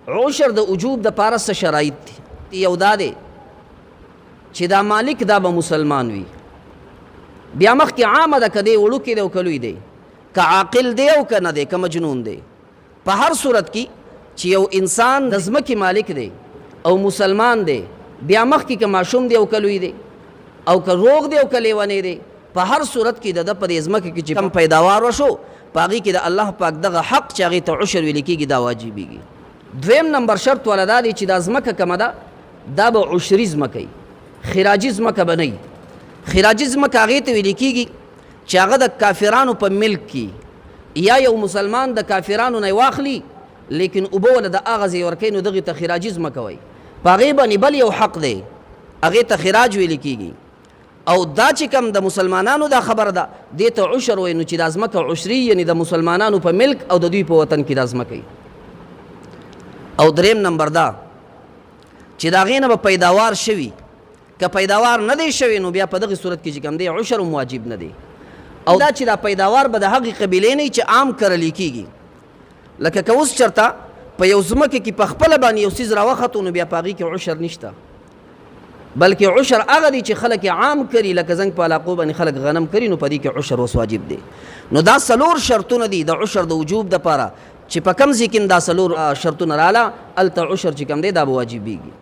عشر د وجوب د پاره څه شرایط دي؟ یو دا دی چې دا مالک دا به مسلمان وي. بیا مخکې عامه ده که دی وړوکی دی او که لوی دی، که عاقل دی او که نه دی، که مجنون دی. په هر صورت کې چې یو انسان د ځمکې مالک دی او مسلمان دی، بیا مخکې که ماشوم دی او که لوی دی، او که روغ دی او که لیونی دی، په هر صورت کې د ده په دې ځمکه کې چې کم پیداوار وشو په هغې کې د الله پاک دغه حق چې هغې ته عشر ویل کېږي دا واجبېږي. دویم نمبر شرط والا دا دی چې دا ځمکه کومه ده دا به عشري ځمکه وي، خراجي ځمکه به نه وي. خراجي ځمکه هغې ته ویل کېږي چې هغه د کافرانو په ملک کې یا یو مسلمان د کافرانو نه واخلي لیکن اوبه وله د هغه ځای ورکوي، نو دغې ته خراجي ځمکه وایي. په هغې باندې بل یو حق دی هغې ته خراج ویل کېږي. او دا چې کوم د مسلمانانو دا خبره ده دې ته عشر وایي، نو چې دا ځمکه عشري یعنې د مسلمانانو په ملک او د دوی په وطن کې دا ځمکه وي. او دریم نمبر دا چې د هغې نه به پیداوار شوي، که پیداوار نه دی شوی نو بیا په دغې صورت کې چې کوم دی عشر هم واجب نه دی. او دا چې دا پیداوار به د هغې قبیلې نه وي چې عام کرلی کېږي. لکه که اوس چېرته په یو ځمکه کې په خپله باندې یو څیز راوختو نو بیا په هغې کې عشر نشته، بلکې عشر هغه دی چې خلک عام کړي، لکه زنګ په علاقو باندې خلک غنم کړي نو په دې کې عشر اوس واجب دی. نو دا څلور شرطونه دي د عشر د وجوب دپاره چې په کوم ځای کې دا څلور شرطونه راله هلته عشر چې کوم دی دا به واجبېږي.